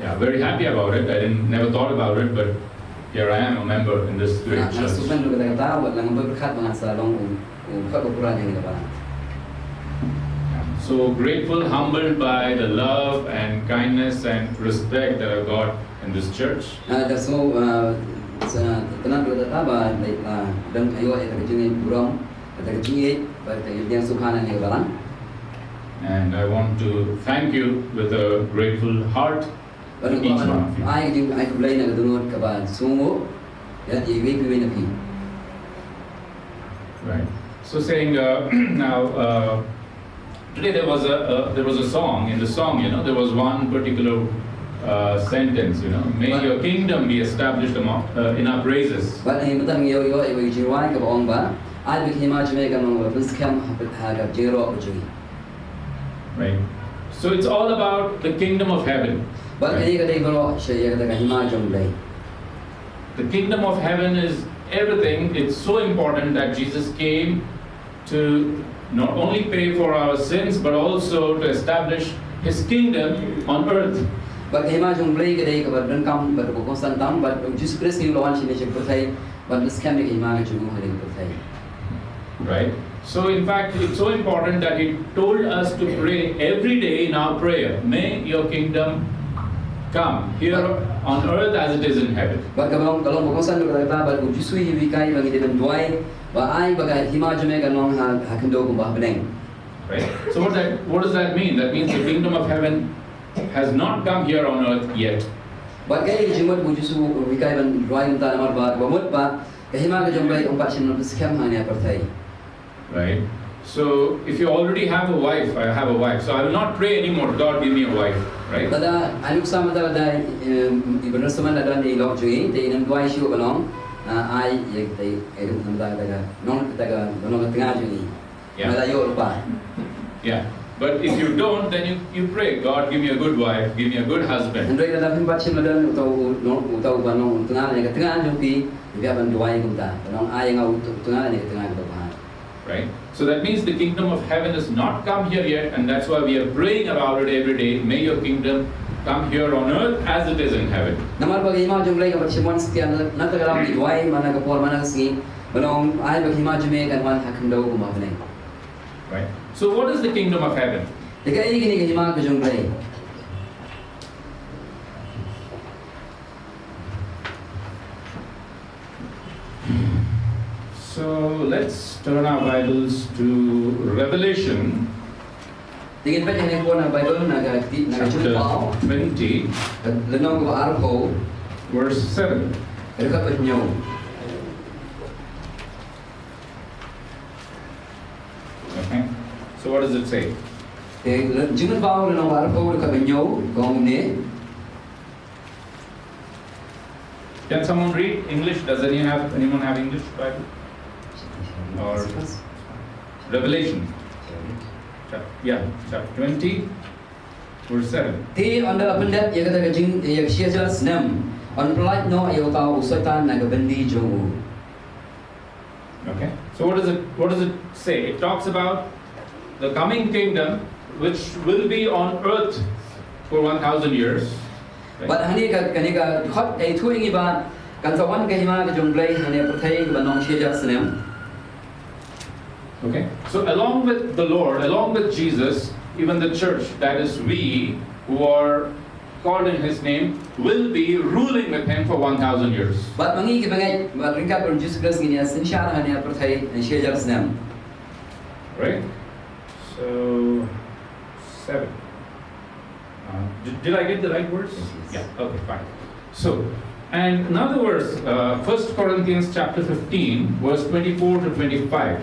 Yeah, very happy about it. I never thought about it, but here I am, a member in this great church. So grateful, humbled by the love and kindness and respect that I've got in this church. And I want to thank you with a grateful heart, each one of you. Right. So saying now, today there was a song. In the song, there was one particular sentence. May your kingdom be established in our praises. Right. So it's all about the kingdom of heaven. Right? The kingdom of heaven is everything. It's so important that Jesus came to not only pay for our sins, but also to establish His kingdom on earth. Right? So in fact, it's so important that He told us to pray every day in our prayer. May your kingdom come here on earth as it is in heaven. Right? So what does that mean? That means the kingdom of heaven has not come here on earth yet. Right? So if you already have a wife, I have a wife, so I will not pray anymore, God give me a wife. Right? Yeah. But if you don't, then you pray, God give me a good wife, give me a good husband. Right? So that means the kingdom of heaven has not come here yet, and that's why we are praying about it every day. May your kingdom come here on earth as it is in heaven. Right? So what is the kingdom of heaven? So let's turn our Bibles to Revelation chapter 20, verse 7. Okay. So what does it say? Can someone read English? Does anyone have English Bible? Or Revelation? Chapter 20, verse 7. Okay. So what does it say? It talks about the coming kingdom which will be on earth for 1,000 years. Right? Okay. So along with the Lord, along with Jesus, even the church, that is we who are called in His name, will be ruling with Him for 1,000 years. Right? So 7. Did I get the right words? Yes. Yeah. Okay, fine. So, and another verse, 1 Corinthians chapter 15, verse 24 to 25.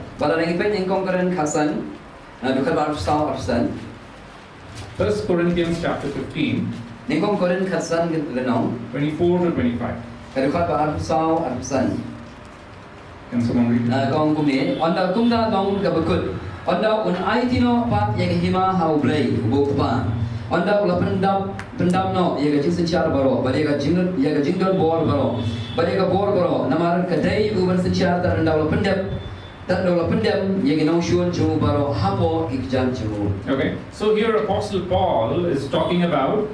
1 Corinthians chapter 15, 24 to 25. Can someone read it? Onda ula pendam no yega jinsin char baro barega jingdon bor baro barega bor baro namar kadai uban sin char ta onda ula pendam Tak do la pendam ye ginong shun ju baro hapo ikjam ju. Okay, so here Apostle Paul is talking about,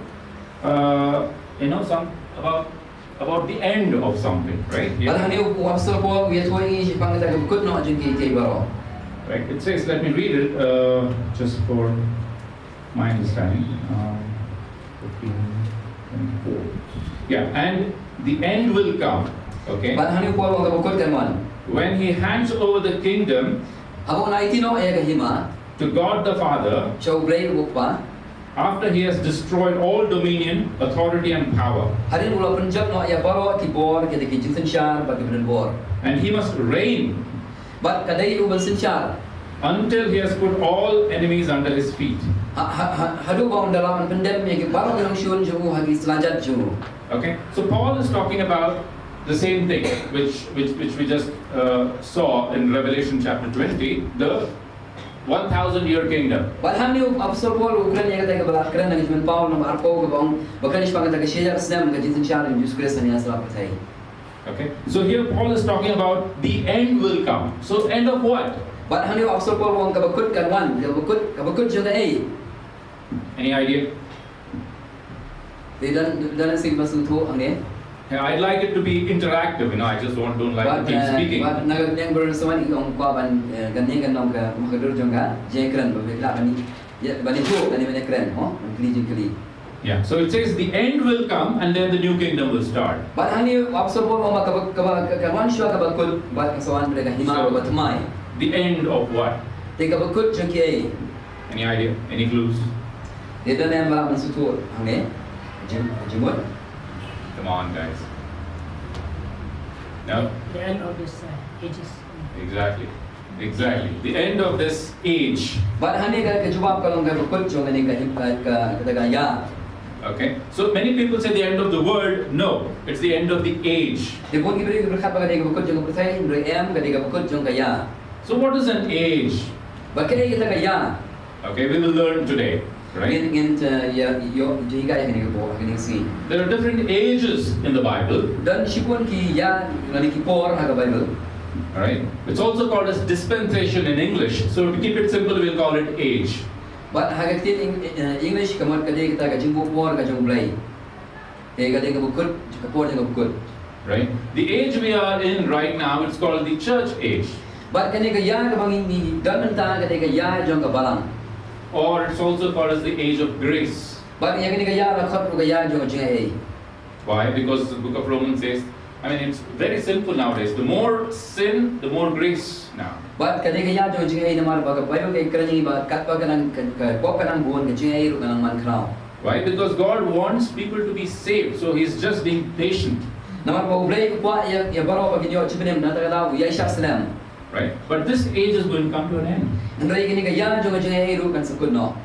about the end of something, right? Bal hani apostol Paul ye thoi ngi pang ta kut no jun ki te baro. Right. It says, let me read it just for my understanding. 15, 24. Yeah, and the end will come. Okay. Bal hani Paul ga kut kan man. When he hands over the kingdom Abo na itino ye ga hima to God the Father, chau brei upa after he has destroyed all dominion, authority, and power. harin ulo penjap no ya baro ki bor ke de ki jinsen shar ba ke bor. And he must reign Bat kadai u ban sinchar until he has put all enemies under his feet. hadu ba dalam pendam ye ki baro ginong shun ju hagi selajat ju. Okay, so Paul is talking about the same thing which we just saw in Revelation chapter 20, the 1,000-year kingdom. Bal hani apostol Paul ukran ye ga ta bala kran ngi men Paul no arko ga bang bakanish pa ga ta sheja snam ga jinsen shar in Jesus Christ ni asla patai. Okay, so here Paul is talking about the end will come. So end of what? Bal hani apostol Paul wong ka bakut kan wan ka bakut ju ga ei. Any idea? They dan sing masu tho ange. Yeah, I'd like it to be interactive. I just don't like to keep speaking. But nag yang ber sawan ikong kwa ban ganing kan nong ka makadur jong ga je kran ba la bani ya bani tho kan ni kran ho kli jin kli. Yeah, so it says the end will come and then the new kingdom will start. But hani apostol Paul wong ka wan shwa ka bakut bat ka sawan bre ka hima ba tmai. The end of what? Te ka bakut jong ki ei. Any idea? Any clues? They dan em ba man su tho ange. Jimut. Come on, guys. No? The end of this ages. Exactly. Exactly. The end of this age. But hani ka jawab ka long ka bakut jong ani ka ya. Okay? So many people say the end of the world. No, it's the end of the age. Di pun gibri berkat ba ka bakut jong pertai bre em ka bakut jong ka ya. So what is an age? Bakay kita ka ya. Okay, we will learn today. Right? Ngin ya yo jiga ya ni ko ngin si. There are different ages in the Bible. Dan sipun ki ya ngani ki por ha ka Bible. Alright? It's also called as dispensation in English. So to keep it simple, we'll call it age. But ha ka tin English kamot ka de kita ka jingbu por ka jong blai. Te ka de ka bukut ka por ka bukut. Right? The age we are in right now, it's called the church age. But kani ka ya ka bangin ni dan ta ka de ka ya jong ka balang. Or it's also called as the age of grace. But ya kani ka ya la khat ka ya jong jing ai. Why? Because the book of Romans says, it's very simple nowadays. The more sin, the more grace now. But kani ka ya jong jing ai na mar ba ka Bible ka ikrani ba kat ba ka nang ka pop ka nang buon ka jing ai ru ka nang man krao. Why? Because God wants people to be saved. So He's just being patient. Namar ba ublay ko pa ya baro pa kinyo chibinem na ta da ya sha salam. Right? But this age is going to come to an end. Andrai kini ka ya jong jing ai ru kan sakut no.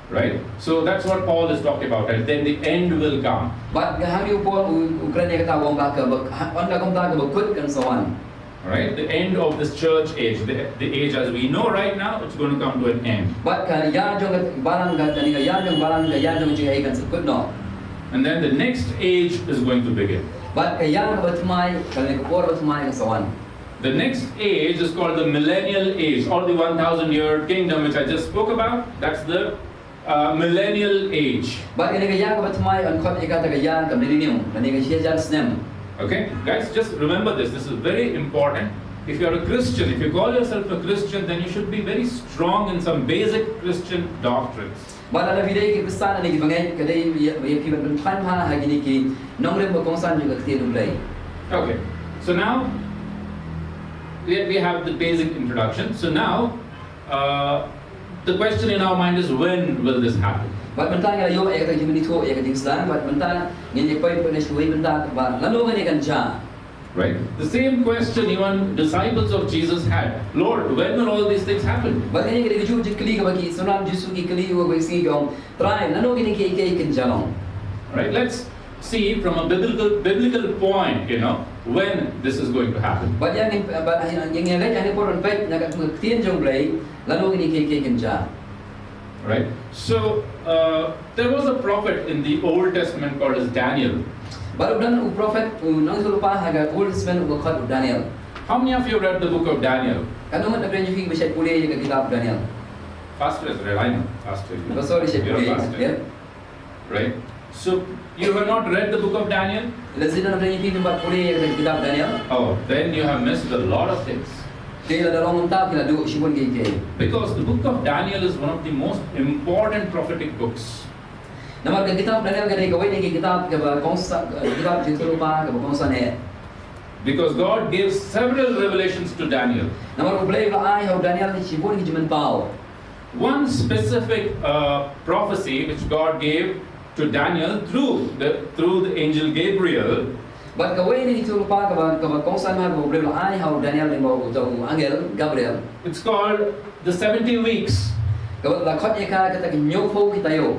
Right? So that's what Paul is talking about. And then the end will come. But hari upon Ukraine kata wong ba ka on ka kom ta ka bakut kan sawan. Right? The end of this church age, the age as we know right now, it's going to come to an end. But ka ya jong balang ka kani ka ya jong balang ka ya jong jing ai kan sakut no. And then the next age is going to begin. But ka ya ka batmai kani ka por batmai kan sawan. The next age is called the millennial age, or the 1,000-year kingdom, which I just spoke about. That's the millennial age. But kani ka ya ka batmai on khot ikata ka ya ka millennium kani ka sia jan snem. Okay? Guys, just remember this. This is very important. If you're a Christian, if you call yourself a Christian, then you should be very strong in some basic Christian doctrines. But ala vidai ki Kristan ani ki bangai kadai ya ki ban pan ha ha gini ki nongre mo kongsan juga ktin ulai. Okay. So now, we have the basic introduction. So now, the question in our mind is, when will this happen? But mentang ya yo kata jimini tho ka Islam but mentang ngin pai pa nesui mentang ba lalu ngani kan ja. Right? The same question even disciples of Jesus had. Lord, when will all these things happen? But ngani ka ju jikli ka bagi sunam jisu ki kli wo ba si gong try lalu ngini ki kan jalong. Right? Let's see from a biblical point, when this is going to happen. But yang yang poron pai na ka tien jong blai lalu ngini ki kan ja. Right? So, there was a prophet in the Old Testament called as Daniel. Baru dan prophet nang lupa haga Old Testament ko khat Daniel. How many of you read the book of Daniel? Kanungan na kren yung bisa pulih yung kitab Daniel. Pastor has read, I know. Pastor. Pastor is You're a pulih. pastor. Ya. Right? So, you have not read the book of Daniel? Lazina na kren yung buat pulih yung kitab Daniel. Oh, then you have missed a lot of things. Kaya dalawang unta kila duk sibun gay. Because the book of Daniel is one of the most important prophetic books. Nama kitab Daniel kadai kawai ni kitab ke kongsa kitab jinsu lupa ke kongsa ne. Because God gave several revelations to Daniel. Nama ublay la ai hau Daniel ni sibun ki jimen pau. One specific prophecy which God gave to Daniel through the angel Gabriel. But kawai ni jinsu lupa ke kongsa ma ke ublay la ai hau Daniel ni mau utau angel Gabriel. It's called the 70 weeks. Kawai la khot eka kata ke nyopo kitayo.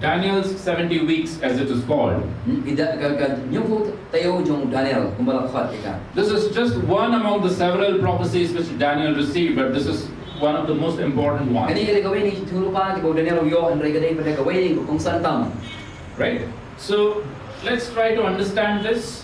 Daniel's 70 weeks, as it is called. Kita ke nyopo tayo jong Daniel kumbala khot eka. This is just one among the several prophecies which Daniel received, but this is one of the most important ones. Kani kadai kawai ni jinsu lupa ke Daniel yo andai kadai pada kawai ni kongsa tam. Right? So, let's try to understand this.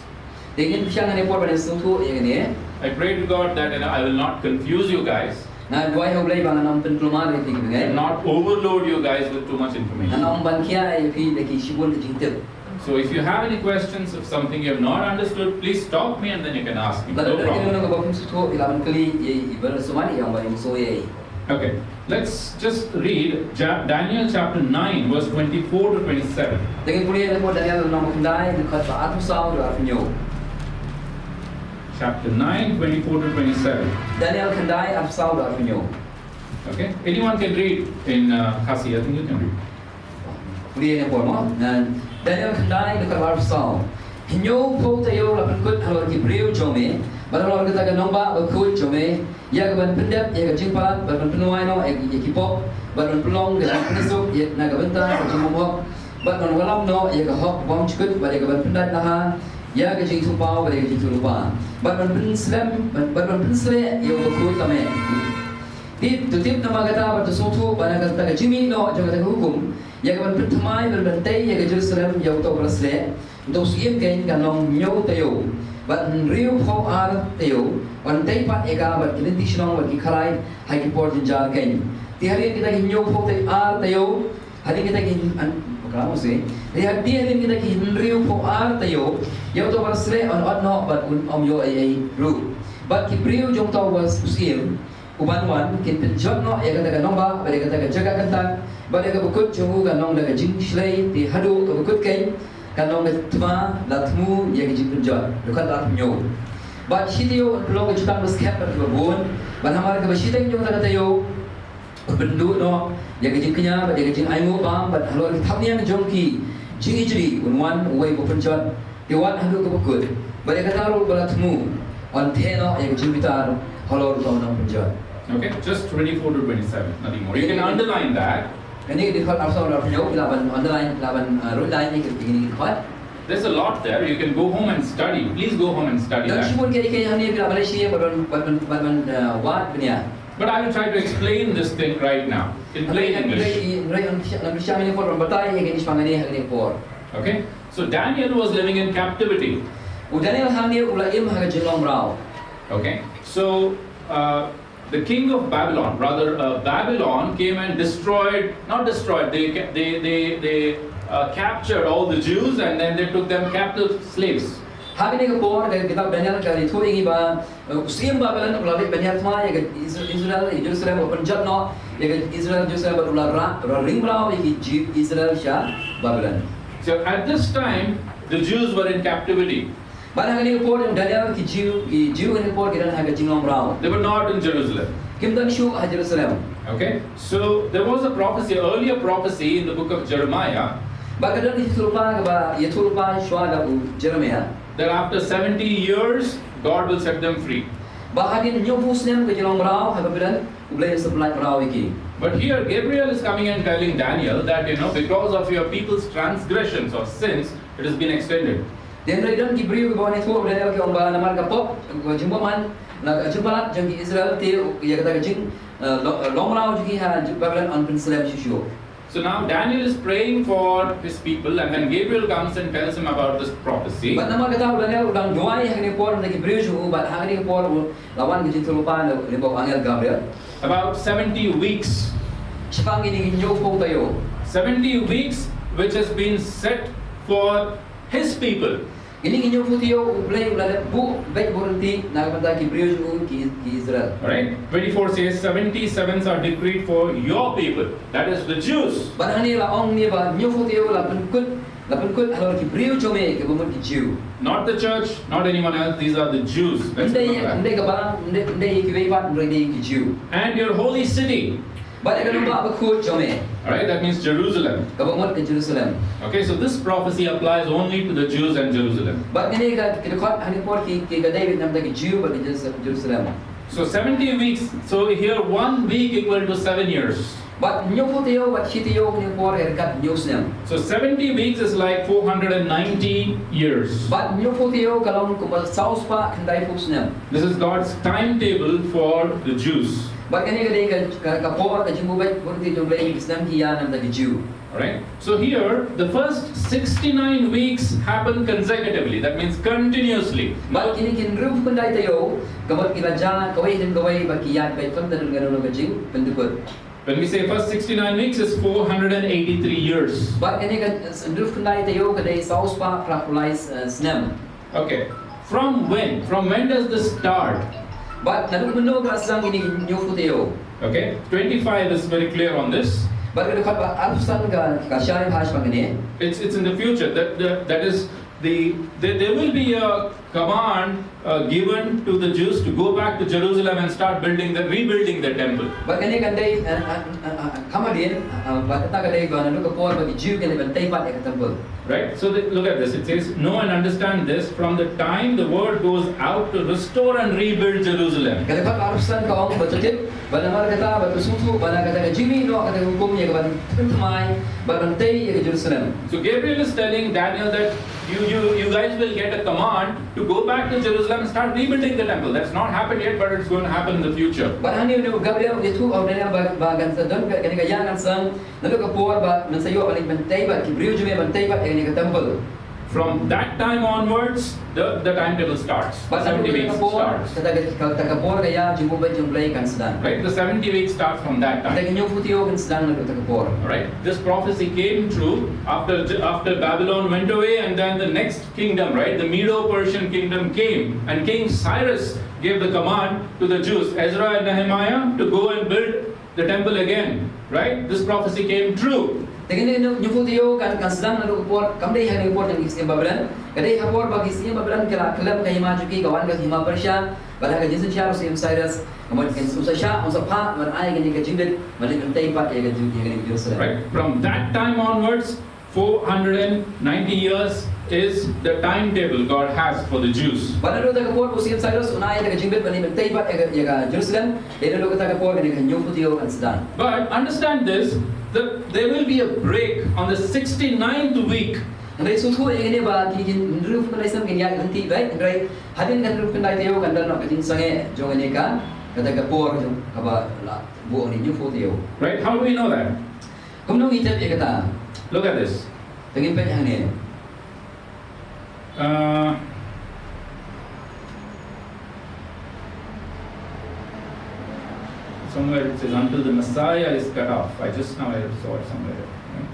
Dengan pisang ni por pada suntu yang ni. I pray to God that I will not confuse you guys. Na dua hau ublay bang nam penkelumar ni And fikir not overload you guys with too much information. Nam bankia ai fi lagi sibun ke jintip. So if you have any questions of something you have not understood, please stop me and then you can ask me. Lalu No dari problem. kita nak bapun suatu ilaman kali ibarat semani yang baik musuh Okay, let's just read Daniel chapter 9, verse 24 to 27. Dengan kuliah lepas Daniel nama kendai dekat Atu Sau dan Arfinyo. Chapter 9, 24 to 27. Daniel kendai Atu Sau dan Arfinyo. Okay, anyone can read in Khasi, I think you can read. Kuliah lepas mo. Dan Daniel kendai dekat Atu Sau. Hinyo po tayo lapan kut halor Gibril jome. Baru kita akan nombak berkut jome. Ya kaban pendap, ya kejimpat, baru penuai no, ya kipop, baru pelong, ya penesuk, ya naga bentar, ya cumok. Baru walam no, ya kehok, bom cukut, baru kaban pendat laha. Ya kejing tupau, baru kejing lupa. Baru penslam, baru pensle, ya berkut tame. Di tutip nama kata baru suatu, baru kata kejimi no, jangan kata hukum. Ya kaban pentamai, baru pentai, ya Jerusalem, ya utau berasle. Untuk siap kain kanong nyo tayo. But riu ho ar tayo, on tay pat ega but kinti Shillong but kikaray hai kipor jinjar kain. Ti hari kita kinyo ho tay ar tayo, hari kita kin apa sih? Di hari kita kin riu ho ar tayo, yau to basre on no but yo ay ru. But kipriu jong to was usil, ubanwan kin penjot no ega taga nomba, but ega taga jaga kantang, but ega bukut jungu kanong daga jing shlay ti hadu ka bukut kain. Kalau tma latmu yang jin penjat dekat latmu. But shitio pelong jutang berskep berbun. Ban hamar ke bashiteng jong kata yo. Bendu no yang jin kenya, bat yang jin aimu pam, bat halor kitabnya jong ki. Jing ijri unwan way penjat. Dewan hadu ke bukut. Bat yang kata ro latmu. On teno yang jin bitar halor tau nang penjat. Okay, just 24 to 27, nothing more. You can underline that. Ini di khot asal orang penjauh laban underline laban root line ni begini khot. There's a lot there. You can go home and study. Please go home and study Dan that. cuma kaya ni bila Malaysia badan wat punya. But I will try to explain this thing right now in plain English. Malaysia ni pun berbatai yang ini semangat ni por. Okay? So Daniel was living in captivity. Daniel hang dia ulaim haga Shillong rau. Okay? So the king of Babylon, rather Babylon came and not destroyed, they captured all the Jews and then they took them captive slaves. Hang ni por dari kitab Daniel kali tu ingi ba usim Babylon ulah Daniel ma ya Israel Jerusalem penjat no ya Israel Jerusalem ulah ring rau ya Israel sha Babylon. So at this time the Jews were in captivity. Barang ni por Daniel ki Jew ni por kiran haga Shillong rau. They were not in Jerusalem. Kim dan shu ha Jerusalem. Okay? So there was a prophecy, earlier prophecy in the book of Jeremiah, Bagaimana ni turupa ba ya turupa shwa Jeremiah. that after 70 years God will set them free. Bahagin nyo Muslim ke Shillong rau ha kabilan ulay supply rau iki. But here Gabriel is coming and telling Daniel that because of your people's transgressions or sins, it has been extended. Dan redan Gibril bawa ni tu Daniel ke omba namar kapok jumpa man na jumpa lat jang Israel te ya kata jing long rau jugi ha Babylon on Jerusalem shishu. So now Daniel is praying for his people, and then Gabriel comes and tells him about this prophecy. But nama kata Daniel udang doai hangni por nagi Hebreu ju but hangni por lawan ke jitu lupa ni bawa angel Gabriel. About 70 weeks. Sepang ini nyo po tayo. 70 weeks which has been set for his people. Ini inyo po tayo ublay ulala bu baik borenti nagmanta ki Hebreu ju ki Israel. Right? 24 says 77s are decreed for your people. That is the Jews. But hani la ong ni ba nyo po tayo la penkut halor ki Hebreu ju me ke bomon ki Jew. Not the church, not anyone else. These are the Jews. Let's remember that. Ndai ka ba ndai ki beibat ndai ki Jew. And your holy city. But I don't know about Jome. Alright, that means Jerusalem. Kabamot ke Jerusalem. Okay, so this prophecy applies only to the Jews and Jerusalem. But ini ka kidakot hani por ki David namda ki Jew but Jerusalem. So 70 weeks, so here 1 week equal to 7 years. But nyo po tayo but hitiyo ni por erkat Jerusalem. So 70 weeks is like 490 years. But nyo po tayo kalong kumal saus pa kanday po Jerusalem. This is God's timetable for the Jews. But kani ka por ka jimubay borti jomlay Islam ki ya namda ki Jew. Alright, so here the first 69 weeks happen consecutively, that means continuously. But kini kin roof kanday tayo kamat kiraja kaway din kaway ba ki ya bay pamdan ngano ka Jew pendukut. When we say first 69 weeks is 483 years. But kani ka roof kanday tayo kaday saus pa prakulais Islam. Okay, from when? From when does this start? But nanuno ka Islam ini nyo po tayo. Okay, 25 is very clear on this. But kalau kau alusan ka syarif hash pangini. It's in the future. That is there will be a command given to the Jews to go back to Jerusalem and start rebuilding the temple. But kani kandai kamarin but ta kadai ba nanu ka por bagi Jew kani bantai pat ka temple. Right? So look at this. It says, know and understand this from the time the word goes out to restore and rebuild Jerusalem. Kalau kau alusan ka ong batutip, banamar kata batusutu, bana kata ka Jimmy no kata hukum ya ban tentumai, bantai ya Jerusalem. So Gabriel is telling Daniel that you guys will get a command to go back to Jerusalem and start rebuilding the temple. That's not happened yet, but it's going to happen in the future. But hani ni Gabriel itu au Daniel ba gansa don kani ka yang ansang, nanu ka por ba mensayo balik bantai ba Hebreu jume bantai ba kani ka temple. From that time onwards, the timetable starts. But 70 weeks starts. kata ka por kaya jumubay jumlay kan sedang. Right? The 70 weeks starts from that Kata time. kinyo putiyo kan sedang nanu kata ka por. Alright? This prophecy came true after Babylon went away, and then the next kingdom, right? The Medo-Persian kingdom came, and King Cyrus gave the command to the Jews, Ezra and Nehemiah, to go and build the temple again. Right? This prophecy came true. Tegene nyo putiyo kan sedang nanu por kamdai hani por kan Islam Babylon. Kadai hapor bagi Islam Babylon kala kelam ka hima juki kawan ka hima Persia. Bala ka jinsan Syar Sim Cyrus. Kamat kan susah Syah on sapa man ai gani ka jingdet man bantai pat ya gani Jerusalem. Right? From that time onwards, 490 years is the timetable God has for the Jews. Bala do ta ka por Sim Cyrus unai ka jingdet man bantai pat ya Jerusalem. Dene do ka ta ka por kan nyo putiyo kan sedang. But understand this, there will be a break on the 69th week. Ndai susu yang ini ba kikin roof kan isam kini ya ganti baik ndai hadin kan roof kan dai teo kan dan nak kajin sange jong ini ka kata ka por jong kaba la bu ni nyu fo teo. Right? How do we know that? Kumno Kitab ya kata. Look at this. Tengin pe yang ni. Somewhere it says until the Messiah is cut off. I just now I saw it somewhere. Right?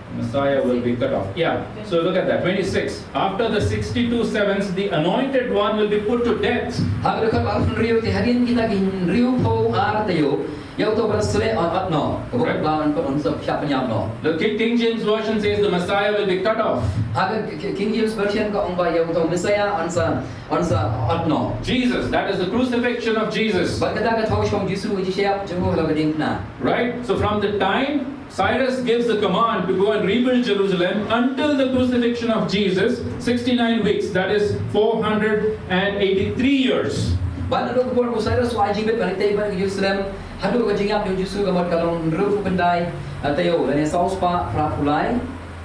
The Messiah will be cut off. Yeah. So look at that. 26. After the 62 sevens, the anointed one will be put to death. Hak dekat arfun riu ti hadin kita kin riu po ar teo. Yau to bersele on at no. Kebuat lawan pun unsur siap penyam no. The King James Version says the Messiah will be cut off. Hak King James version ka ong ba yau to Messiah onsa at no. Jesus, that is the crucifixion of Jesus. Ba kata ka tau shom Jisu ji siap jemu la gading na. Right? So from the time Cyrus gives the command to go and rebuild Jerusalem until the crucifixion of Jesus, 69 weeks, that is 483 years. Bana do ko por Cyrus wajib banitai ba Jerusalem. Hadu ka jingap yung Jisu gamot kalong roof pendai tayo dan saus pa prapulai.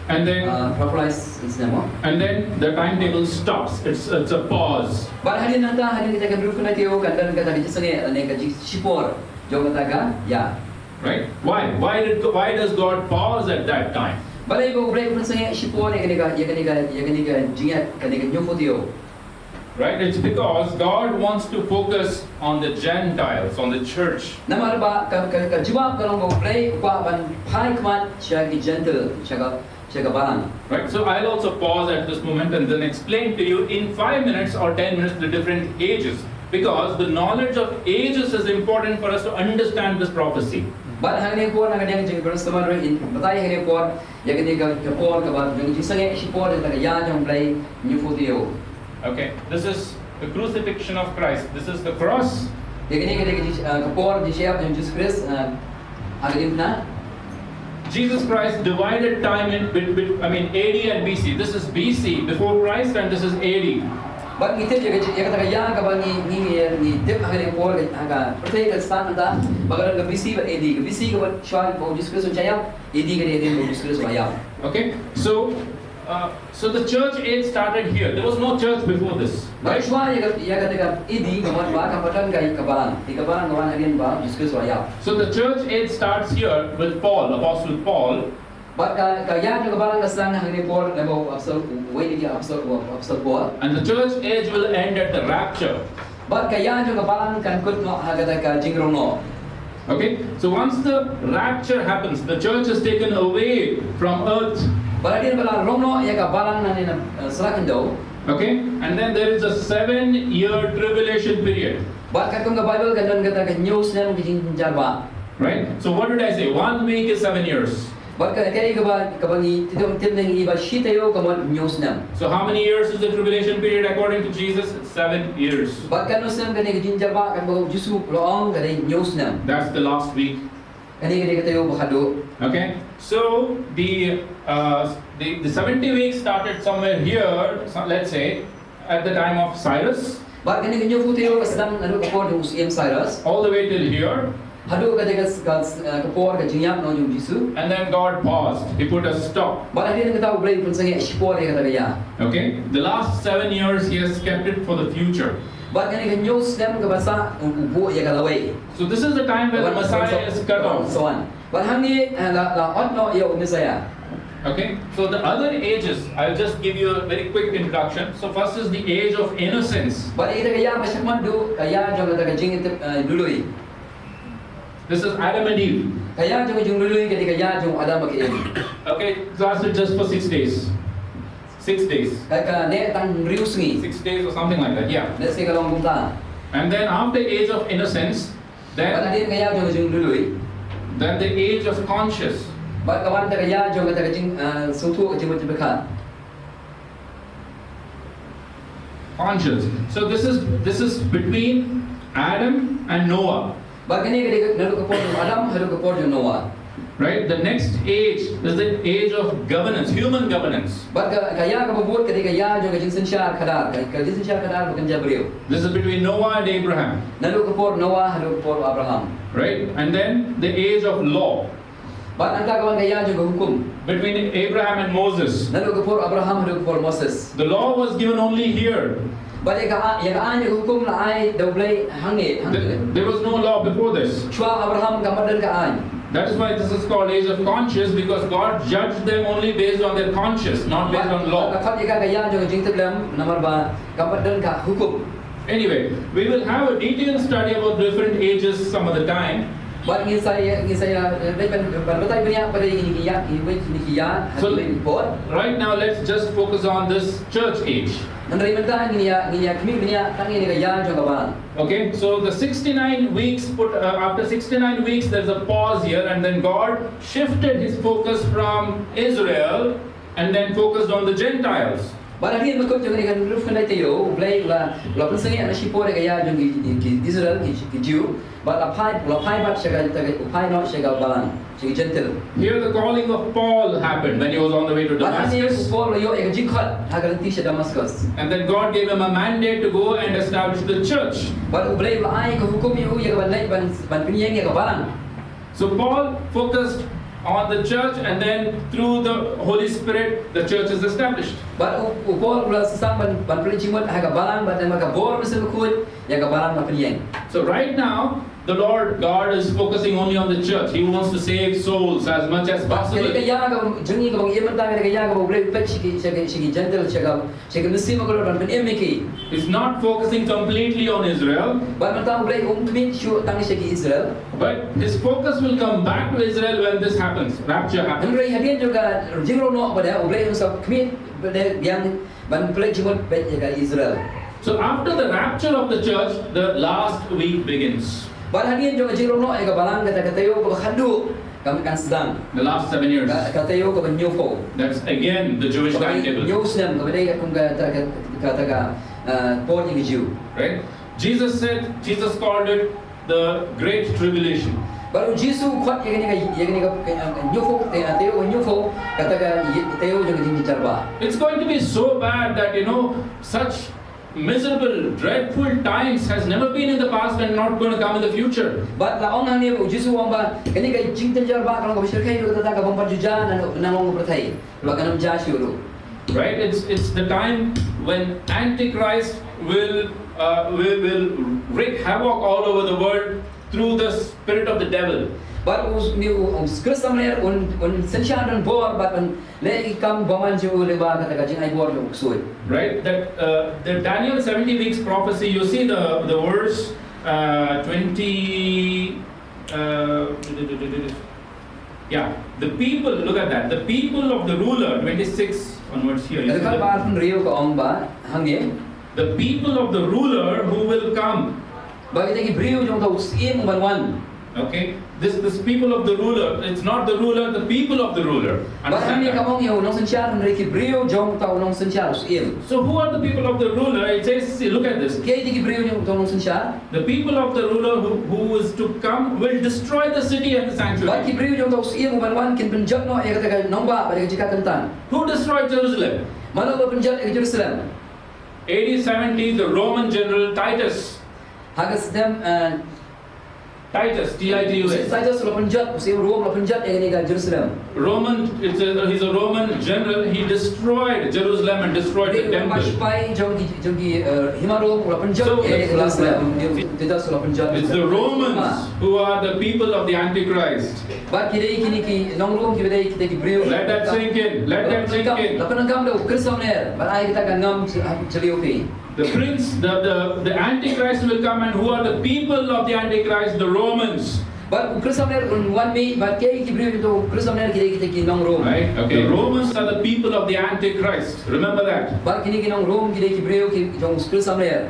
And then and then the timetable stops. It's a pause. But hadin nata hadin kita kan roof pendai tayo kan dan kata di sange ane ka sipor. Jong kata ka ya. Right? Why? Why does God pause at that time? Balai bo break pun sangat shipor ni kena jingat kena nyofotio. Right? It's because God wants to focus on the Gentiles, on the church. Nama ba ka jawab kalau bo break kwa ban pai kman syagi gentle syaga balang. Right? So I'll also pause at this moment and then explain to you in 5 minutes or 10 minutes the different ages. Because the knowledge of ages is important for us to understand this prophecy. But hang ni por nak yang jing bersama in batai hang ni por ya kini ka por ka ba jing sangat shipor ta ya jong play nyofotio. Okay? This is the crucifixion of Christ. This is the cross. Ya kini ka por di siap yang Jesus Christ agadim na. Jesus Christ divided time in AD and BC. This is BC, before Christ, and this is AD. But kita ya kata ya ka ba ni tip hang ni por aga pertai ka stan ta bagalan ka BC ba AD ka BC ka ba shwal bo Jesus Christ chayap AD ka ni bo Jesus Christ bayap. Okay? So the church age started here. There was no church before this. Right? Shwal ya kata ka AD ka ba ka patan ka balang. Di ka balang kawan hangin ba Jesus Christ bayap. So the church age starts here with Paul, Apostle Paul. But kaya juga barang kesan hari por nebo absal way dia absal Paul. And the church age will end at the rapture. But kaya juga barang kan kut no hagata ka jingrong no. Okay? So once the rapture happens, the church is taken away from earth. But dia bala rono ya ka barang na ni serakan do. Okay? And then there is a 7-year tribulation period. But kan ka Bible kan dan kata ka news na kijing jarba. Right? So what did I say? 1 week is 7 years. But kaya ka bangi tidong timneng iba shitayo ka mo news na. So how many years is the tribulation period according to Jesus? It's 7 years. But kan usam kan kijing jarba kan bo Jesu loong kan news na. That's the last week. Kani katayo bakado. Okay? So the 70 weeks started somewhere here, let's say, at the time of Cyrus, But kani kinyo putiro kasdam ano ka por yung Cyrus. all the way till here. Hadu ka degas kapor ka jingyap no yung Jesu. And then God paused. He put a stop. But I didn't tahu boleh pun sangat shipor ya kata kaya. Okay? The last 7 years He has kept it for the future. But kani kan news dem ka basa ubu ya kalaway. So this is the time where the Messiah is cut off. So on. But hani la otno ya Messiah. Okay? So the other ages, I'll just give you a very quick introduction. So first is the age of innocence. But ita kaya masyakman do kaya jong kata ka jing dului. This is Adam and Eve. Kaya jong dului kaya jong Adam ak Eve. Okay? So that's it just for 6 days. 6 days. Kaya ne tang rius ni. 6 days or something like that. Yeah. Let's say kalong kumta. And then after age of innocence, But then adin kaya jong dului. the age of conscience. But kawan ta kaya jong kata ka jing sutu ka jing bekat. Conscience. So this is between Adam and Noah. But kani kaya nalu ka por Adam halu ka por Noah. Right? The next age is the age of governance, human governance. But kaya ka buat ketika ya jong kajing sensyar kadar, kajing sensyar kadar bukan jabril. This is between Noah and Abraham. Nalu kapor Noah, nalu kapor Abraham. Right? And then the age of law, But angka kawan kaya jong hukum. between Abraham and Moses. Nalu kapor Abraham, nalu kapor Moses. The law was given only here. But yang anya hukum la ai double hangi. There was no law before this. Chua Abraham kamadan ka ai. That is why this is called age of conscience, because God judged them only based on their conscience, not based on law. Kafat ika kaya jong jing teblam nomor ba kamadan ka hukum. Anyway, we will have a detailed study about different ages some of the time. But ingin saya berbatai banyak pada ini kiya So, hasil report. right now let's just focus on this church age. Menerima ini kami banyak tangi ni kaya jong kawan. Okay, so the 69 weeks after 69 weeks there's a pause here, and then God shifted his focus from Israel and then focused on the Gentiles. But again, makot jong kan roof kan taiew, play la pensengi na shipor kaya jong ki Israel ki Jew, but la pai bat siya pai no siya balan, siya gentle. Here the calling of Paul happened when he was on the way to But ani Damascus. Paul yo ek jikhat hagalanti siya Damascus. And then God gave him a mandate to go and establish the church. But play la ai ko hukum yo ya ban ban pinyeng ya balan. So Paul focused on the church, and then through the Holy Spirit the church is established. But Paul pula sesang ban pinyeng haga balan ban maka bor mesin kut ya balan na pinyeng. So right now the Lord God is focusing only on the church. He wants to save souls as much as Kaya possible. kaya ka jungi ka bang iman tayo kaya ka bang pek sigi gentle sigi mesti mo kalau ban emiki. He's not focusing completely on Israel, Ban man tahu boleh commit show tangi sigi Israel. but his focus will come back to Israel when this happens, rapture happens. Henry hadian juga jingro no pada boleh usah commit pada yang ban plek jimot bet jaga Israel. So after the rapture of the church, the last week begins. Ban hadian juga jingro no ega balang kata tayo ko khadu kami kan sedang. The last 7 years. Kata tayo ko nyofo. That's again the Jewish timetable. Nyosnem kepada akong kata pon yang Jew. Right? Jesus called it the Great Tribulation. Baru Jesu kuat yang ni nyofo tayo ko nyofo kata tayo juga jing jarba. It's going to be so bad that such miserable, dreadful times has never been in the past and not going to come in the future. But la ong ni Jesu wang ba kani kai jing jarba kalau ko bersyukur itu kata ka bampa jujan nanong berthai. Lo kanam jasiu. Right? It's the time when Antichrist will wreak havoc all over the world through the spirit of the devil. But Kristam ler un sensyaran bor but le ikam baman ju leba kata ka jing ai bor lo ksoi. Right? That the Daniel 70 weeks prophecy, you see the verse 20. Yeah, the people, look at that. The people of the ruler, 26 onwards here. You see Kata that? ba pun rio ka ong ba hangye. The people of the ruler who will come. Bagi tagi brio jong tau sim ban. Okay, this people of the ruler, it's not the ruler, the people of the ruler. But Understand ni that? kamong yo nong sensyaran reki brio jong tau nong sensyaran sim. So who are the people of the ruler? It says, see, look at this. Kaya tagi brio jong tau nong sensyaran. The people of the ruler who is to come will destroy the city and the sanctuary. Bagi brio jong tau sim ban kin penjat no ya kata ka nomba pada jika kentan. Who destroyed Jerusalem? Mana ba penjat ke Jerusalem? AD 70, the Roman general Titus. Hagas dem Titus, T-I-T-U-S. saya sudah penjat, saya Rom lah penjat yang ini ke Jerusalem. He's a Roman general. He destroyed Jerusalem and destroyed the Dia temple. maspai jauh Himarom lah penjat So, yang Jerusalem. Kita sudah penjat. It's the Romans who are the people of the Antichrist. Bak kita kini nong Rom kita ki brio. Let that sink in. Let that sink in. Lapan ngam dah Kristus ner. Barai kita kan ngam celiupi. The prince, the Antichrist will come, and who are the people of the Antichrist? The Romans. But Kristus ner one me, but kaya ki brio itu Kristus ner kita ki nong Rom. Right? Okay. The Romans are the people of the Antichrist. Remember that. Bak kini ki nong Rom kita ki brio ki jong Kristus ner.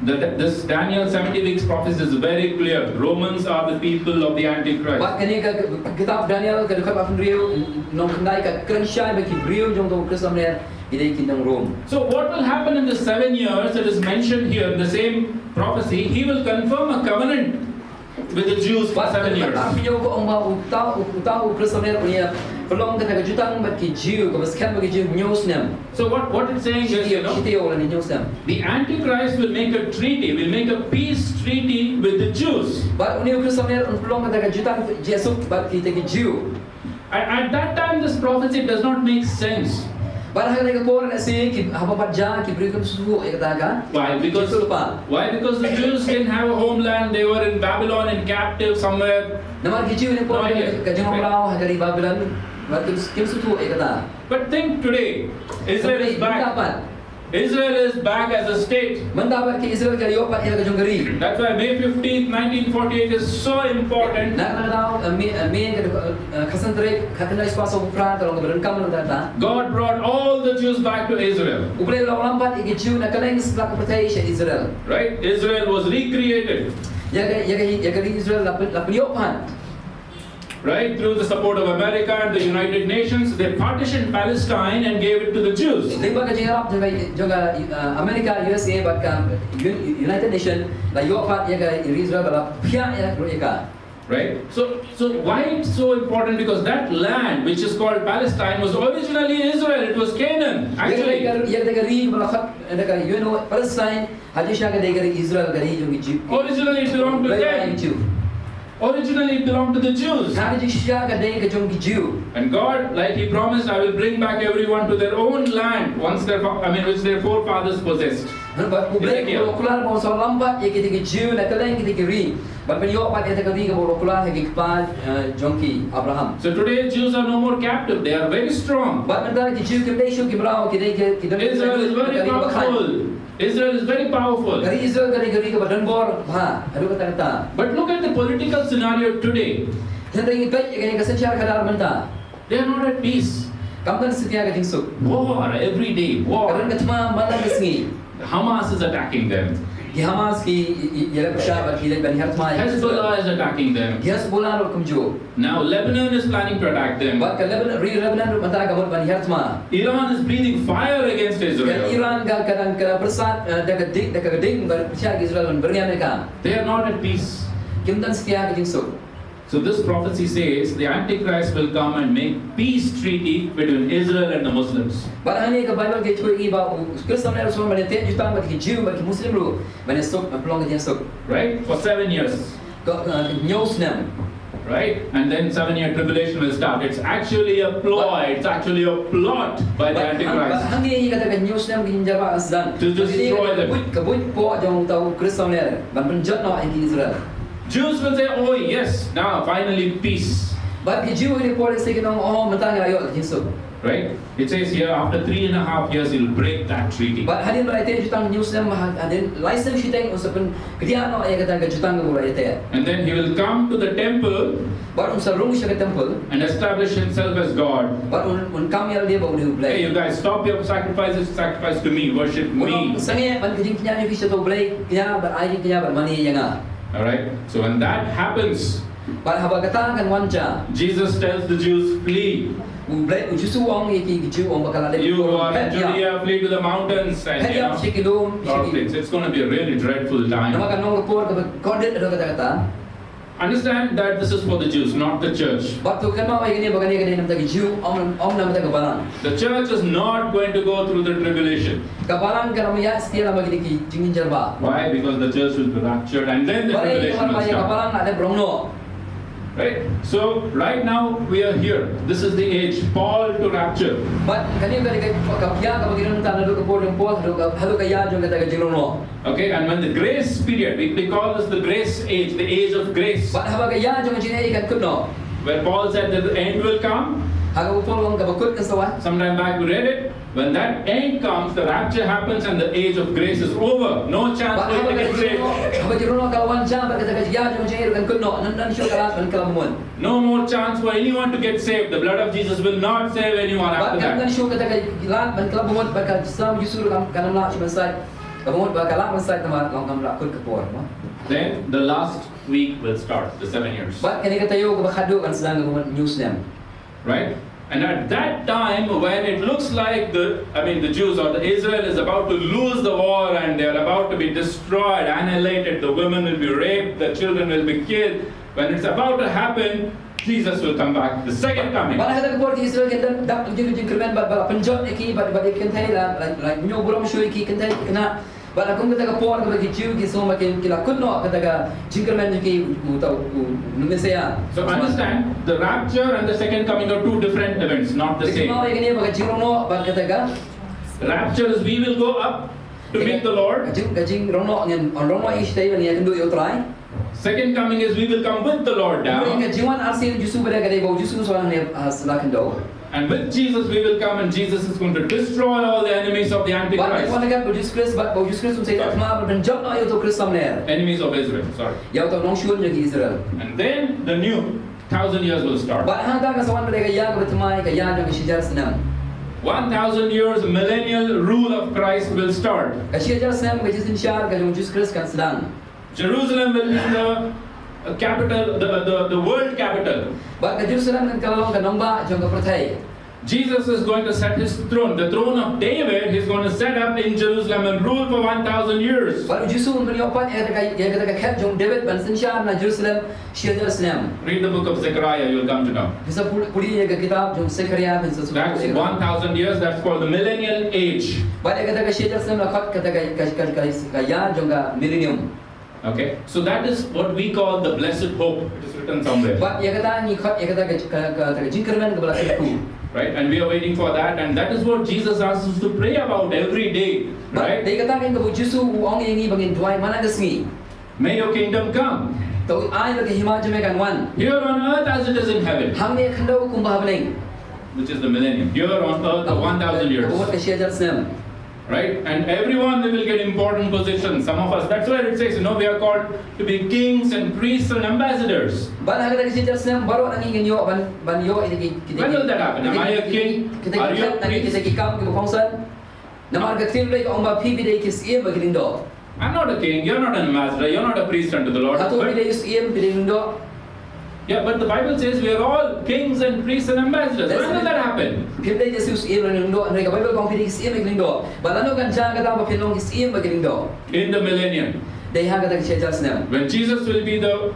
This Daniel 70 weeks prophecy is very clear. Romans are the people of the Antichrist. Bak kini ka kitab Daniel ka dekat apa brio nong kendai ka kerensya bagi brio jong tong Kristus ner kita ki nong Rom. So what will happen in the 7 years that is mentioned here in the same prophecy? He will confirm a covenant with the Jews for 7 years. Artinya ko ang utau Kristus ner punya pelong kata jutang bagi Jew ka baskan bagi Jew news nem. So what it's saying is, Kita orang ni news nem. the Antichrist will make a treaty, will make a peace treaty with the Jews. But uni Kristus ner pelong kata jutang Jesus bagi kita ki Jew. At that time, this prophecy does not make sense. Barang mereka koran asi ki apa baca ki beri suhu ya katakan. Why? Because the Jews didn't have a homeland. They were in Babylon in captive somewhere. Nama ki Jew ni pun ka jeng orang dari Babylon. Waktu kim suhu ya kata. But think today, Israel is back. Israel is back as a state. Mendapat ki Israel ka yo pa ila ka jong gari. That's why May 15th, 1948 is so important. Nak tahu main ka kasantre katna espaso upra kalau berengkam nang data. God brought all the Jews back to Israel. Upre la lampat ki Jew na kaleng sebelah percaya Israel. Right? Israel was recreated. Ya ka Israel la penyopan. Right? Through the support of America and the United Nations, they partitioned Palestine and gave it to the Jews. Lima ka jengarap juga Amerika USA bahkan United Nation la yopat ya ka Israel la pia ya ka. Right? So why it's so important? Because that land, which is called Palestine, was originally Israel. It was Canaan, actually. Ya dari malakhat ka Palestine hadisha ka dari Israel dari jung Egypt. Originally it belonged to them. Originally it belonged to the Jews. Hari di siya ka day ka jong Jew. And God, like He promised, I will bring back everyone to their own land once which their forefathers possessed. Ba ublay ko kular mo sa lambat ye kiti Jew na kaleng kiti ri. Ba penyo pat eta kati ka bo kular he pa jongki Abraham. So today Jews are no more captive. They are very strong. Ba menta ki Jew ke shu ki brao ki day ki Israel is very powerful. Israel is very powerful. Gari Israel gari ka badan bor ha adu kata kata. But look at the political scenario today. Tanda ngi kai ye ka sanchar kadar menta. They are not at peace. Kamdan sitiya ka jingsuk. War every day. War. Karan katma malang kisngi. Hamas is attacking them. Ki Hamas ki yela pashaba ki ban hartma. Hezbollah is attacking them. Ki Hezbollah ro kumjo. Now Lebanon is planning to attack them. Ba ka Lebanon ro mata ka mon ban hartma. Iran is breathing fire against Kan Israel. Iran ga kadang kala persat daga dik bar pashar Israel ban bernya mereka. They are not at peace. Kimdan sitiya ka jingsuk. So this prophecy says the Antichrist will come and make peace treaty between Israel and the Muslims. Barang ka Bible ke tu iba Kristen ro so ban te jutang ba ki Jew ba ki Muslim ro ban sok plong ke sok. Right? For 7 years. Ka news nam. Right? And then 7-year tribulation will start. It's actually a ploy. It's actually a plot by the Antichrist. Hangi kata ka news nam ki jaba asdan. To destroy them. Kabut po jong tau Kristen ban penjat no ki Israel. Jews will say, oh yes, now finally peace. But the Jew report is saying, oh, matang ayo jinso. Right? It says here after 3.5 years he'll break that treaty. But hadin ba ite jutang news na hadin license shiteng usapun kaya no ay kata jutang mo ite. And then he will come to the temple But unsa room siya ka temple. and establish himself as God. But come here dia ba uli Hey, play. you guys, stop your sacrifices, sacrifice to me, worship me. Sange ban kijing kanya ni bisa to play kaya ba ay kaya ba mani yang. Alright? So when that happens, But haba kata kan wanja. Jesus tells the Jews, flee. Play ujusu wong iki Jew wong bakal ada. You who are in Judea, flee to the mountains and Head up sikilum. lot of things. It's going to be a really dreadful time. Nama kan nong report ka kodit ada kata. Understand that this is for the Jews, not the church. But to kan ma ay gani bagani gani nam tagi Jew om nam ta kabalan. The church is not going to go through the tribulation. Kabalan ka namaya setia nama gini ki jingin jarba. Why? Because the church will be raptured and then the Balai tribulation kamar will maya start. kabalan ada brongno. Right? So, right now we are here. This is the age. Paul to rapture. But kani ka kapya ka magiron ta nado ka bodong pol hado ka ya jong kata ka jirono. Okay? And when the grace period, we call this the grace age, the age of grace, But haba ka ya jong jinay kan kunno. where Paul said that the end will come. Haga upol wong ka bakut ka sawa. Sometime back we read it. When that end comes, the rapture happens and the age of grace is over. No chance But for you to haba get ka saved. haba jirono ka wan jam kata ka ya jong jinay kan kunno nan syo ka kan kalamun. No more chance for anyone to get saved. The blood of Jesus will not save anyone But after kan that. syo kata ka lan ban kalamun ba ka sam yusur kan la shi ban sai. Kamun ba kala ban sai tama long kam la kut ka por mo. Then the last week will start, the 7 years. But kani ka tayo ka bakado kan sedang ka news nem. Right? And at that time, when it looks like the Jews or the Israel is about to lose the war and they are about to be destroyed, annihilated, the women will be raped, the children will be killed. When it's about to happen, Jesus will come back, the second coming. Bala kata kapor ki Israel kan dak jing krimen ba penjot iki ba kan thai la nyo burom shui ki kan thai kena bala kung kata kapor ka ki Jew ki so ma ki la kunno kata ka jing krimen ki utau numisaya. So understand, the rapture and the second coming are two different events, not the same. Mau ini ba jirono ba kata ka Rapture is we will go up to meet the Lord. Kajing rono ngan rono ish tai ban ya kan do yo try. Second coming is we will come with the Lord Ka down. jiwan arsil jusu ba ka dai ba jusu so ne selakan do. And with Jesus we will come and Jesus is going to destroy all the enemies of the Ba Antichrist. ko ka Jesus Christ ba Jesus Christ say that ma ban jot no yo to Christ samne. Enemies of Israel, sorry. Ya to nong shun ki Israel. And then the new 1,000 years will start. Ba handa ka sawan ba ka ya ka batmai ka ya jong shijar senam. 1,000 years millennial rule of Christ will start. Ka shijar senam ka jisin shar ka jong Jesus Christ kan sedang. Jerusalem will be the capital, the world capital. Ba ka Jerusalem kan kalong ka nomba jong ka prathai. Jesus is going to set his throne, the throne of David, he's going to set up in Jerusalem and rule for 1,000 years. Ba jusu un bernyopat ya ka khat jong David ban sin shar na Jerusalem shijar senam. Read the book of Zechariah, you'll come to know. Bisa puli ya ka kitab jong Zechariah ban sesu. That's 1,000 years, that's called the millennial age. Ba ya ka shijar senam la khat ka ya jong ka millennium. Okay, so that is what we call the blessed hope. It is written somewhere, But ya kata ni khot ya kata ka jingkerman ka bala ku. right? And we are waiting for that, and that is what Jesus asks us to pray about every day, But right? they kata kan ka bu Jisu ong ini bangin tuai mana gasngi. May your kingdom come To ai ba hima jame kan wan. here on earth as it is in heaven, Hang ne khando kumbah beling. which is the millennium. Here on earth, the 1,000 years. Buat ka syajar sem. Right? And everyone they will get important positions. Some of us, that's why it says, we are called to be kings and priests and ambassadors. Ban hang ka syajar sem baru nang ingin yo ban yo ini kita. When will that happen? Am I a king? Are you a priest? Kita kam ke kongsan. Namar ka tim lek ong ba phi bi dei kis ie ba gilindo. I'm not a king, you're not an ambassador, you're not a priest unto the Lord. Atau bi But, dei is ie bi lindo. yeah, but the Bible says we are all kings and priests and ambassadors. When will that happen? Phi dei Jesus ie ba lindo. Mereka Bible kong phi kis ie ba gilindo. Balano kan jang kata ba phi long kis ie ba gilindo. In the millennium, Dei hang kata syajar sem. when Jesus will be the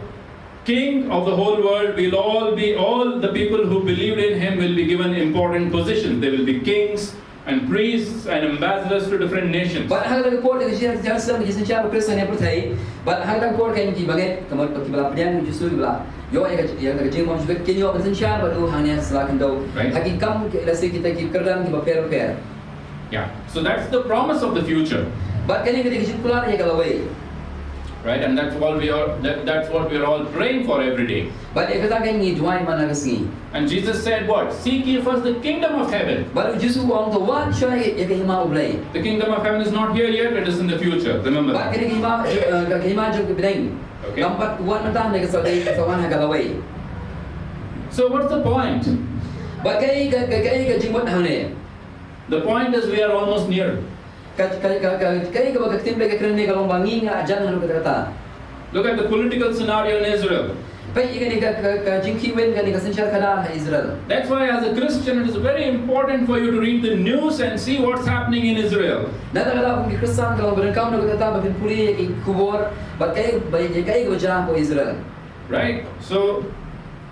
king of the whole world, all the people who believed in him will be given important positions. They will be kings and priests and ambassadors to different nations. But hang kata por ka syajar sem ki syajar Kristen yang percaya. But hang kata por kan ki baget kamar ki bala pedian Jisu bala. Yo ya ka jing mom juga kinyo kan syajar baru hangnya selakan do. Right. Hagi kam ke lasi kita ki kerdan ki ba per. Yeah, so that's the promise of the future. But kani kita ki kular ya kalawai. Right, and that's what we are all praying for every day. But if kita kan ni duai mana kasih. And Jesus said what? Seek ye first the kingdom of heaven. Baru Jisu orang tu wan syai ya hima ublai. The kingdom of heaven is not here yet, it is in the future. Remember But that. kini hima jom ke bidang. Okay. Kampat wan mentah mereka sadai sawan kalawai. So what's the point? But kai jingmut hang ni. The point is we are almost near. Kai ka tim mereka kerana kalau bangi ajan halu kata. Look at the political scenario in Israel. Pai ini ka jingki wen ka sensyar kada Israel. That's why as a Christian it is very important for you to read the news and see what's happening in Israel. Nada kalau pun Kristen kalau berengkau nak kata bapin puli ki kubur, but kai ka berjalan po Israel. Right? So,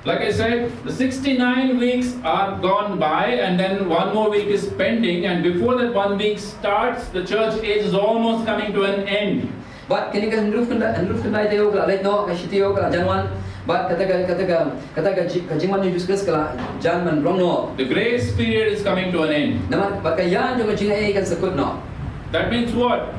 like I said, the 69 weeks are gone by and then one more week is pending, and before that 1 week starts, the church age is almost coming to an end. But kini ka handruf kena tayo kala let no ka sitio kala janwan. But kata jingman ni Jesus kala janman wrong no. The grace period is coming to an end. Naman but kaya jo ka jingai kan sakut no. That means what?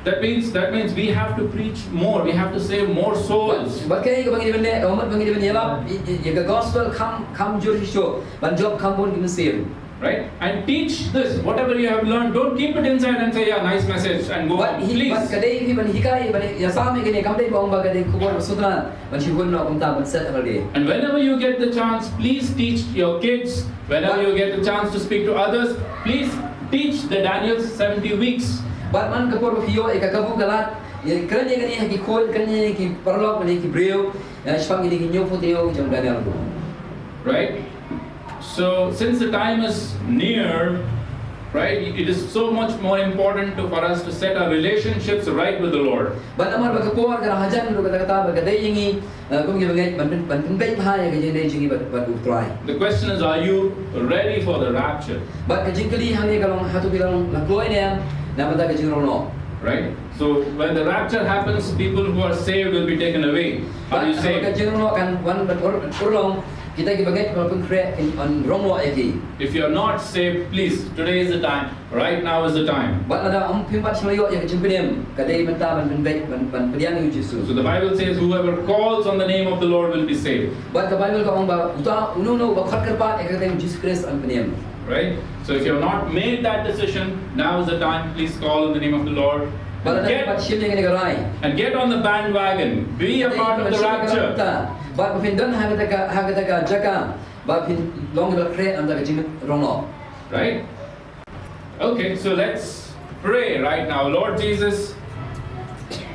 That means we have to preach more, we have to save more souls. But kaya ka bangi bende umat bangi bende yalap ya gospel come jur show. Ban job come pun kita save. Right? And teach this, whatever you have learned, don't keep it inside and say, yeah, nice message, and go But on, please. kadai ni ban hikai ban ya sami kini kamdai bang ba kadai kubur sudran ban shibun no kumta ban set already. And whenever you get the chance, please teach your kids. Whenever you get the chance to speak to others, please teach the Daniel's 70 weeks. But man kapur hiyo ikakabu galat ya kerana kini haki kol kerana ki perlok ni ki breu shpang ni ki nyopo teo jom Daniel. Right? So, since the time is near, right, it is so much more important for us to set our relationships right with the Lord. But amar bagapur kana hajan lu kata bagadai yengi kum ki bagai ban bai pha ya ke jendai jingi bat utrai. The question is, are you ready for the rapture? But kajingkali hangi kalong hatu bilang lakloi ne na mata kajingrong no. Right? So, when the rapture happens, people who are saved will be taken away. Are you saved? Kajingrong no kan wan bat urlong kita ki bagai walaupun create on wrong no lagi. If you are not saved, please, today is the time. Right now is the time. But ada pimpat selayo yang kejimpinim kadai menta ban pedian yu Jesus. So the Bible says, whoever calls on the name of the Lord will be saved. But the Bible ka ba uta uno ba khat kerpat ekata Jesus Christ an peniam. Right? So if you have not made that decision, now is the time. Please call on the name of the Lord. But ada pat shim yang garai. And get on the bandwagon. Be a part of the rapture. But pin don hagata ka jaka but pin long ba create an da kajim wrong no. Right? Okay, so let's pray right now. Lord Jesus,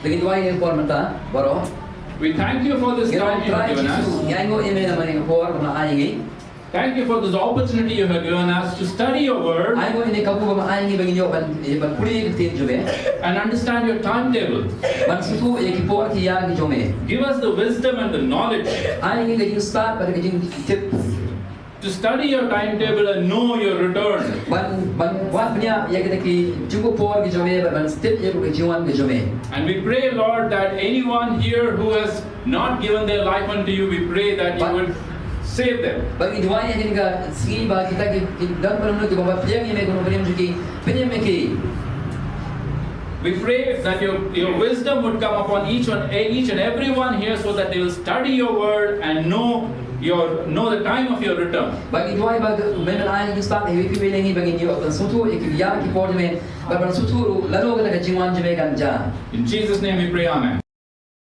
Lagi tuai ni por mata baro. we thank you for this time you have given us. Yang ngo ime na mani por na ayingi. Thank you for this opportunity you have given us to study your word Ay ngo ini kapu ba ayingi bagi yo ban puli ke tin jome. and understand your timetable. Ban situ ye ki por ki yang ki jome. Give us the wisdom and the knowledge Ayingi ke start pada kajim tip to to study your timetable and know your return. ban wat punya ya kita ki cukup por ki jome ban step ya ki jiwan ki jome. And we pray, Lord, that anyone here who has not given their life unto you, we pray that you would save them. Bagi dua yang kita segi ba kita ki dan perlu ki bapa piang yang ko beri ki penyem ki. We pray that your wisdom would come upon each and every one here, so that they will study your word and know the time of your return. Bagi dua ba memang ai ki start hewi ki belengi bagi ni akan sutu ki ya ki por jome ba ban sutu lalu kita ka jiwan jome kan ja. In Jesus' name we pray, amen.